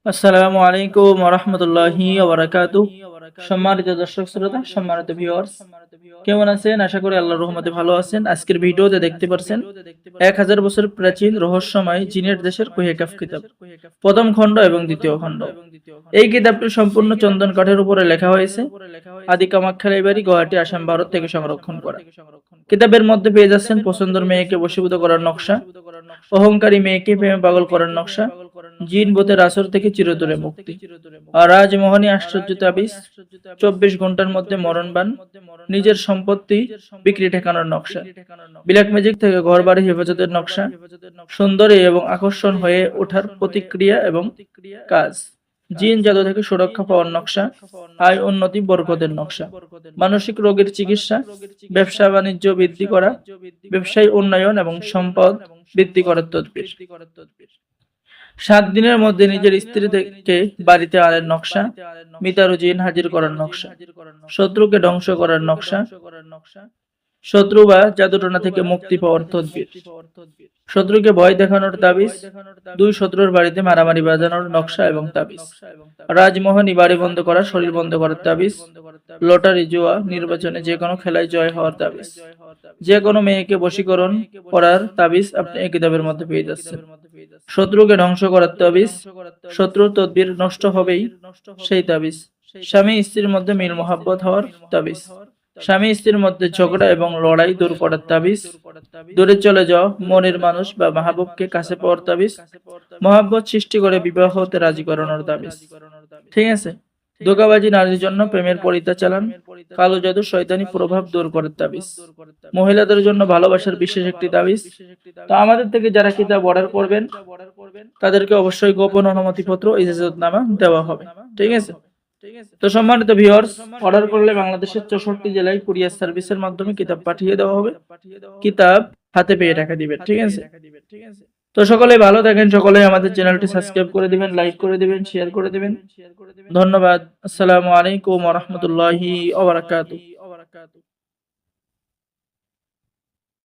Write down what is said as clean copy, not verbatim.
আসসালামু আলাইকুম ওয়া রাহমাতুল্লাহি ওয়া বারাকাতুহু। সম্মানিত দর্শক শ্রোতা, সম্মানিত ভিউয়ার্স, কেমন আছেন? আশা করি আল্লাহর রহমতে ভালো আছেন। আজকের ভিডিওতে দেখতে পারছেন 1000 বছর প্রাচীন রহস্যময় জিনের দেশের কুহেকাফ কিতাব, প্রথম খণ্ড এবং দ্বিতীয় খণ্ড। এই কিতাবটি সম্পূর্ণ চন্দন কাঠের উপরে লেখা হয়েছে। আদি কামাখ্যা লাইব্রেরি, গুয়াহাটি, আসাম, ভারত থেকে সংরক্ষণ করা। কিতাবের মধ্যে পেয়ে যাচ্ছেন পছন্দের মেয়েকে বশীভূত করার নকশা, অহংকারী মেয়েকে প্রেমে পাগল করার নকশা, জিন ভূতের আসর থেকে চিরতরে মুক্তি, আর রাজমোহনী আশ্চর্য তাবিজ, 24 ঘন্টার মধ্যে মরণবান, নিজের সম্পত্তি বিক্রি ঠেকানোর নকশা, ব্ল্যাক ম্যাজিক থেকে ঘর বাড়ি হেফাজতের নকশা, সুন্দরী এবং আকর্ষণ হয়ে ওঠার প্রতিক্রিয়া এবং কাজ, জিন জাদু থেকে সুরক্ষা পাওয়ার নকশা, আয় উন্নতি বরকতের নকশা, মানসিক রোগের চিকিৎসা, ব্যবসা বাণিজ্য বৃদ্ধি করা, ব্যবসায় উন্নয়ন এবং সম্পদ বৃদ্ধি করার তদবির, 7 দিনের মধ্যে নিজের স্ত্রী থেকে বাড়িতে আনার নকশা, মিতারু জিন হাজির করার নকশা, শত্রুকে ধ্বংস করার নকশা, শত্রু বা জাদুটনা থেকে মুক্তি পাওয়ার তদবির, শত্রুকে ভয় দেখানোর তাবিজ, 2 শত্রুর বাড়িতে মারামারি বাজানোর নকশা এবং তাবিজ, রাজমোহনী বাড়ি বন্ধ করা, শরীর বন্ধ করার তাবিজ, লটারি, জুয়া, নির্বাচনে যে কোনো খেলায় জয় হওয়ার তাবিজ, যে কোনো মেয়েকে বশীকরণ করার তাবিজ আপনি এই কিতাবের মধ্যে পেয়ে যাচ্ছেন। শত্রুকে ধ্বংস করার তাবিজ, শত্রুর তদবির নষ্ট হবেই সেই তাবিজ, স্বামী স্ত্রীর মধ্যে মিল মোহাব্বত হওয়ার তাবিজ, স্বামী স্ত্রীর মধ্যে ঝগড়া এবং লড়াই দূর করার তাবিজ, দূরে চলে যাওয়া মনের মানুষ বা মাহবুবকে কাছে পাওয়ার তাবিজ, মোহাব্বত সৃষ্টি করে বিবাহ হতে রাজি করানোর তাবিজ। ঠিক আছে। ধোঁকাবাজি নারীর জন্য প্রেমের পরিতা চালান, কালো জাদু শয়তানি প্রভাব দূর করার তাবিজ, মহিলাদের জন্য ভালোবাসার বিশেষ একটি তাবিজ। তো আমাদের থেকে যারা কিতাব অর্ডার করবেন তাদেরকে অবশ্যই গোপন অনুমতিপত্র, ইজাজতনামা দেওয়া হবে। ঠিক আছে। তো সম্মানিত ভিউয়ার্স, অর্ডার করলে বাংলাদেশের 64 জেলায় কুরিয়ার সার্ভিসের মাধ্যমে কিতাব পাঠিয়ে দেওয়া হবে। কিতাব হাতে পেয়ে টাকা দিবেন। ঠিক আছে। তো সকলে ভালো থাকেন, সকলে আমাদের চ্যানেলটি সাবস্ক্রাইব করে দিবেন, লাইক করে দিবেন, শেয়ার করে দিবেন। ধন্যবাদ। আসসালামু আলাইকুম ওয়া রাহমাতুল্লাহি ওয়া বারাকাতুহু।